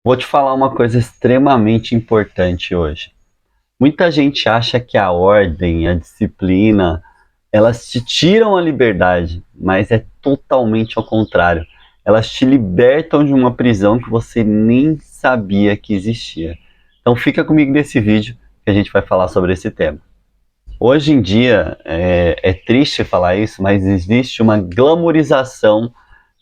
Vou te falar uma coisa extremamente importante hoje. Muita gente acha que a ordem, a disciplina, elas te tiram a liberdade, mas é totalmente ao contrário. Elas te libertam de uma prisão que você nem sabia que existia. Então fica comigo nesse vídeo que a gente vai falar sobre esse tema. Hoje em dia, é triste falar isso, mas existe uma glamorização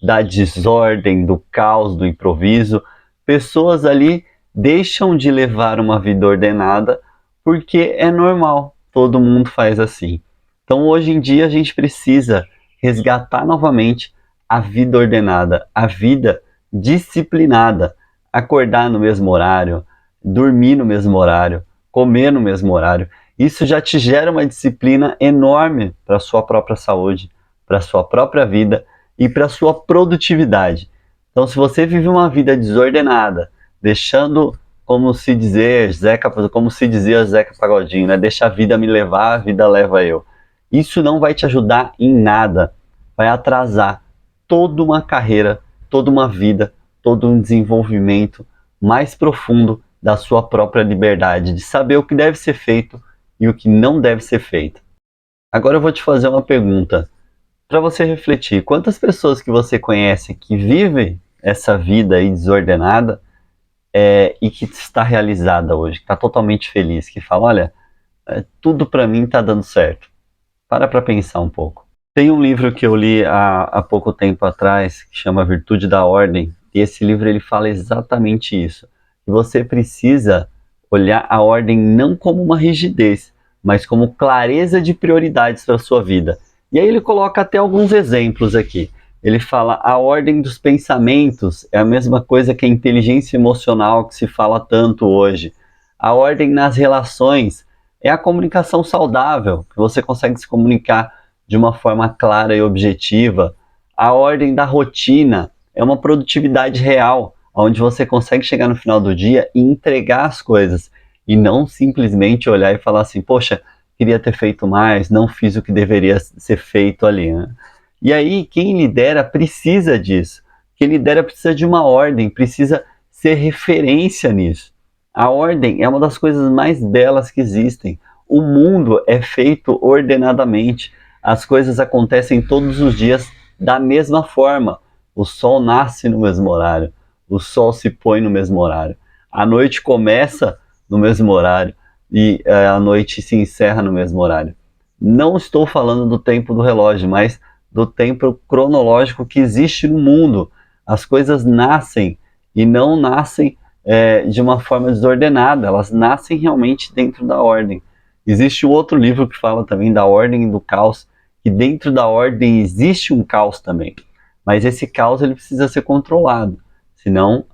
da desordem, do caos, do improviso. Pessoas ali deixam de levar uma vida ordenada porque é normal, todo mundo faz assim. Então hoje em dia a gente precisa resgatar novamente a vida ordenada, a vida disciplinada, acordar no mesmo horário, dormir no mesmo horário, comer no mesmo horário. Isso já te gera uma disciplina enorme para a sua própria saúde, para a sua própria vida e para a sua produtividade. Então, se você vive uma vida desordenada, deixando, como se dizia Zeca Pagodinho, né? Deixa a vida me levar, a vida leva eu. Isso não vai te ajudar em nada. Vai atrasar toda uma carreira, toda uma vida, todo um desenvolvimento mais profundo da sua própria liberdade, de saber o que deve ser feito e o que não deve ser feito. Agora eu vou te fazer uma pergunta para você refletir. Quantas pessoas que você conhece que vivem essa vida aí desordenada e que está realizada hoje, que está totalmente feliz, que fala, olha, tudo para mim está dando certo. Para pensar um pouco. Tem um livro que eu li há pouco tempo atrás, que chama Virtude da Ordem, e esse livro ele fala exatamente isso. Que você precisa olhar a ordem não como uma rigidez, mas como clareza de prioridades para a sua vida. E aí ele coloca até alguns exemplos aqui. Ele fala a ordem dos pensamentos é a mesma coisa que a inteligência emocional que se fala tanto hoje. A ordem nas relações é a comunicação saudável, que você consegue se comunicar de uma forma clara e objetiva. A ordem da rotina é uma produtividade real, onde você consegue chegar no final do dia e entregar as coisas, e não simplesmente olhar e falar assim, poxa, queria ter feito mais, não fiz o que deveria ser feito ali, né? E aí, quem lidera precisa disso. Quem lidera precisa de uma ordem, precisa ser referência nisso. A ordem é uma das coisas mais belas que existem. O mundo é feito ordenadamente. As coisas acontecem todos os dias da mesma forma. O sol nasce no mesmo horário. O sol se põe no mesmo horário. A noite começa no mesmo horário e a noite se encerra no mesmo horário. Não estou falando do tempo do relógio, mas do tempo cronológico que existe no mundo. As coisas nascem e não nascem de uma forma desordenada, elas nascem realmente dentro da ordem. Existe um outro livro que fala também da ordem e do caos, que dentro da ordem existe um caos também, mas esse caos ele precisa ser controlado, senão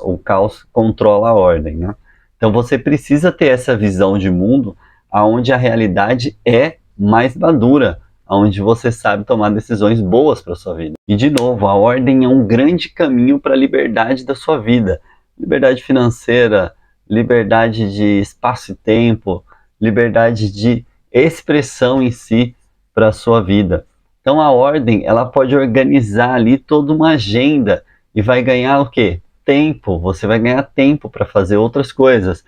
o caos controla a ordem, né? Então você precisa ter essa visão de mundo onde a realidade é mais madura, onde você sabe tomar decisões boas para a sua vida. E de novo, a ordem é um grande caminho para a liberdade da sua vida. Liberdade financeira, liberdade de espaço e tempo, liberdade de expressão em si para a sua vida. Então a ordem, ela pode organizar ali toda uma agenda e vai ganhar o quê? Tempo. Você vai ganhar tempo para fazer outras coisas.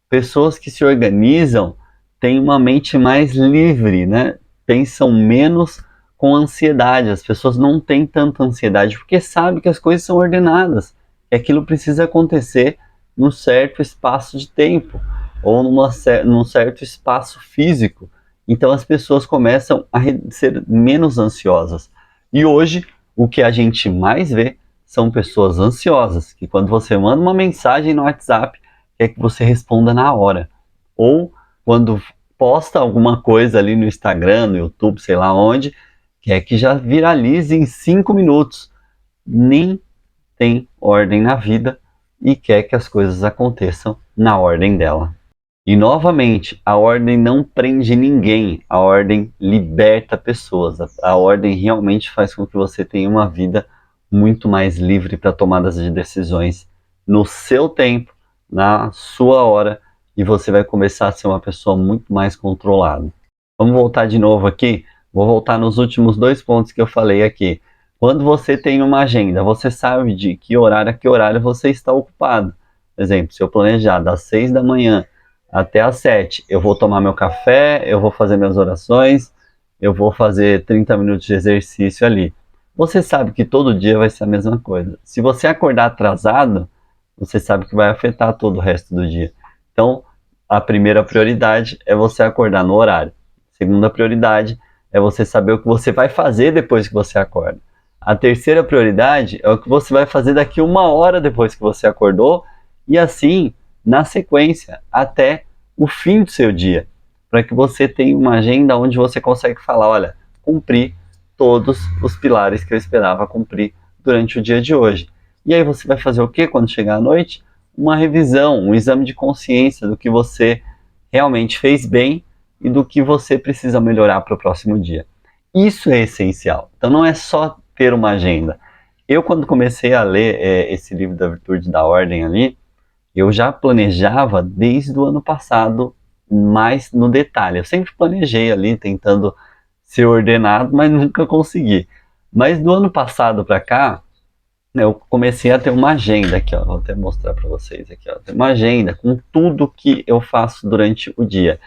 Pessoas que se organizam têm uma mente mais livre, né? Pensam menos com ansiedade. As pessoas não têm tanta ansiedade porque sabem que as coisas são ordenadas. Que aquilo precisa acontecer num certo espaço de tempo ou num certo espaço físico. Então as pessoas começam a ser menos ansiosas. E hoje o que a gente mais vê são pessoas ansiosas, que quando você manda uma mensagem no WhatsApp, quer que você responda na hora. Ou quando posta alguma coisa ali no Instagram, no YouTube, sei lá onde, quer que já viralize em 5 minutos. Nem tem ordem na vida e quer que as coisas aconteçam na ordem dela. E novamente, a ordem não prende ninguém, a ordem liberta pessoas. A ordem realmente faz com que você tenha uma vida muito mais livre para tomadas de decisões no seu tempo, na sua hora, e você vai começar a ser uma pessoa muito mais controlada. Vamos voltar de novo aqui? Vou voltar nos últimos 2 pontos que eu falei aqui. Quando você tem uma agenda, você sabe de que horário a que horário você está ocupado. Por exemplo, se eu planejar das 6 da manhã até as 7, eu vou tomar meu café, eu vou fazer minhas orações, eu vou fazer 30 minutos de exercício ali. Você sabe que todo dia vai ser a mesma coisa. Se você acordar atrasado, você sabe que vai afetar todo o resto do dia. Então, a primeira prioridade é você acordar no horário. A segunda prioridade é você saber o que você vai fazer depois que você acorda. A terceira prioridade é o que você vai fazer daqui 1 hora depois que você acordou e assim, na sequência, até o fim do seu dia, para que você tenha uma agenda onde você consegue falar, olha, cumpri todos os pilares que eu esperava cumprir durante o dia de hoje. E aí você vai fazer o que quando chegar à noite? Uma revisão, um exame de consciência do que você realmente fez bem e do que você precisa melhorar para o próximo dia. Isso é essencial. Então não é só ter uma agenda. Eu, quando comecei a ler esse livro da Virtude da Ordem ali, eu já planejava desde o ano passado mais no detalhe. Eu sempre planejei ali, tentando ser ordenado, mas nunca consegui. Mas do ano passado para cá, eu comecei a ter uma agenda aqui, ó. Vou até mostrar para vocês aqui, ó. Tem uma agenda com tudo que eu faço durante o dia.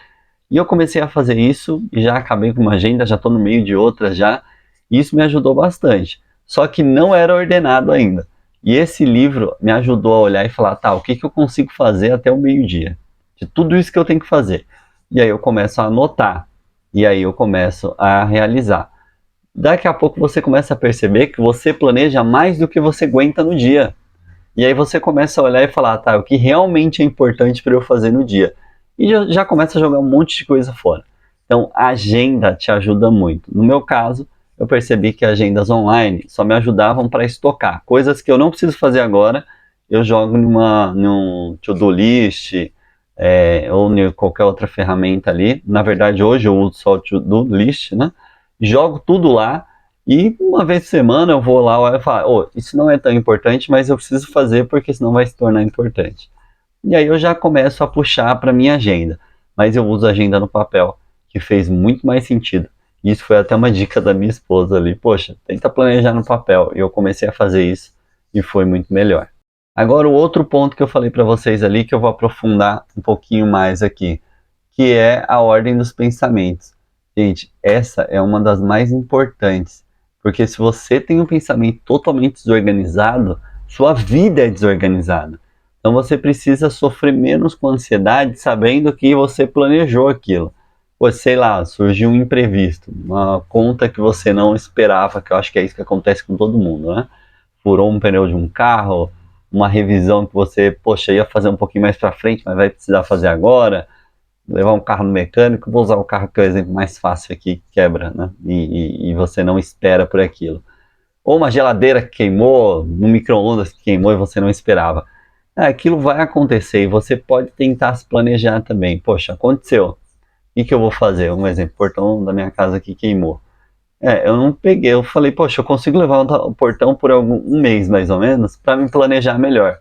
E eu comecei a fazer isso e já acabei com uma agenda, já estou no meio de outra já. E isso me ajudou bastante. Só que não era ordenado ainda. E esse livro me ajudou a olhar e falar, tá, o que eu consigo fazer até o meio-dia? De tudo isso que eu tenho que fazer. E aí eu começo a anotar. E aí eu começo a realizar. Daqui a pouco você começa a perceber que você planeja mais do que você aguenta no dia. E aí você começa a olhar e falar, tá, o que realmente é importante para eu fazer no dia. E já começa a jogar um monte de coisa fora. Então, a agenda te ajuda muito. No meu caso, eu percebi que agendas online só me ajudavam para estocar. Coisas que eu não preciso fazer agora, eu jogo num to-do list, ou em qualquer outra ferramenta ali. Na verdade, hoje eu uso só o to-do list, né? Jogo tudo lá e uma vez por semana eu vou lá e falo, oh, isso não é tão importante, mas eu preciso fazer porque senão vai se tornar importante. E aí eu já começo a puxar para minha agenda. Mas eu uso a agenda no papel, que fez muito mais sentido. E isso foi até uma dica da minha esposa ali. Poxa, tenta planejar no papel. E eu comecei a fazer isso e foi muito melhor. Agora o outro ponto que eu falei para vocês ali, que eu vou aprofundar um pouquinho mais aqui, que é a ordem dos pensamentos. Gente, essa é uma das mais importantes. Porque se você tem um pensamento totalmente desorganizado, sua vida é desorganizada. Então você precisa sofrer menos com ansiedade sabendo que você planejou aquilo. Pô, sei lá, surgiu um imprevisto, uma conta que você não esperava, que eu acho que é isso que acontece com todo mundo, né? Furou um pneu de um carro, uma revisão que você, poxa, ia fazer um pouquinho mais para frente, mas vai precisar fazer agora. Levar um carro no mecânico, vou usar o carro que é o exemplo mais fácil aqui, que quebra, né? E você não espera por aquilo. Ou uma geladeira que queimou, um micro-ondas que queimou e você não esperava. Aquilo vai acontecer e você pode tentar se planejar também. Poxa, aconteceu. O que eu vou fazer? Um exemplo, o portão da minha casa que queimou. Eu não peguei, eu falei, poxa, eu consigo levar o portão por um mês mais ou menos para me planejar melhor.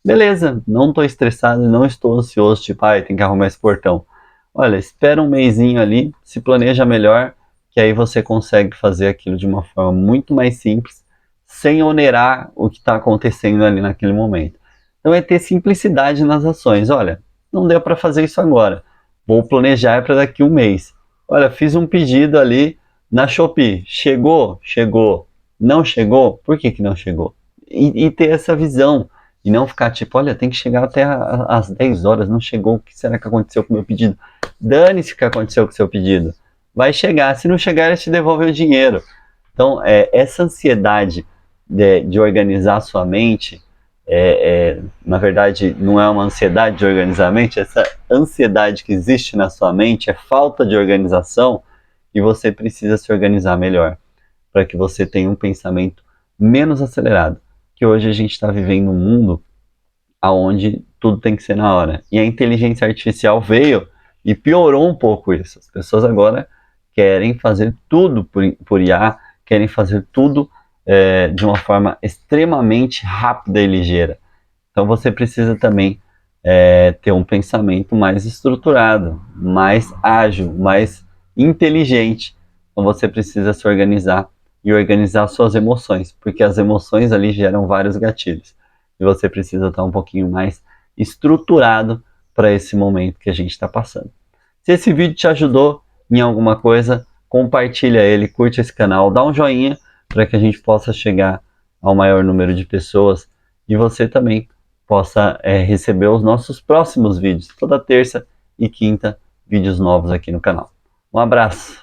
Beleza, não estou estressado, não estou ansioso, tipo, tem que arrumar esse portão. Olha, espera um mesinho ali, se planeja melhor, que aí você consegue fazer aquilo de uma forma muito mais simples, sem onerar o que está acontecendo ali naquele momento. Então é ter simplicidade nas ações. Olha, não deu para fazer isso agora, vou planejar para daqui 1 mês. Olha, fiz um pedido ali na Shopee, chegou? Chegou. Não chegou? Por que não chegou? E ter essa visão. E não ficar tipo, olha, tem que chegar até às 10 horas, não chegou, o que será que aconteceu com o meu pedido? Dane-se o que aconteceu com o seu pedido. Vai chegar, se não chegar, ele te devolve o dinheiro. Então, essa ansiedade de organizar a sua mente, na verdade, não é uma ansiedade de organizar a mente, essa ansiedade que existe na sua mente é falta de organização e você precisa se organizar melhor para que você tenha um pensamento menos acelerado. Que hoje a gente está vivendo um mundo onde tudo tem que ser na hora. E a inteligência artificial veio e piorou um pouco isso. As pessoas agora querem fazer tudo por IA, querem fazer tudo de uma forma extremamente rápida e ligeira. Então você precisa também ter um pensamento mais estruturado, mais ágil, mais inteligente. Então você precisa se organizar e organizar suas emoções, porque as emoções ali geram vários gatilhos. E você precisa estar um pouquinho mais estruturado para esse momento que a gente está passando. Se esse vídeo te ajudou em alguma coisa, compartilha ele, curte esse canal, dá um joinha para que a gente possa chegar ao maior número de pessoas e você também possa receber os nossos próximos vídeos, toda terça e quinta, vídeos novos aqui no canal. Um abraço!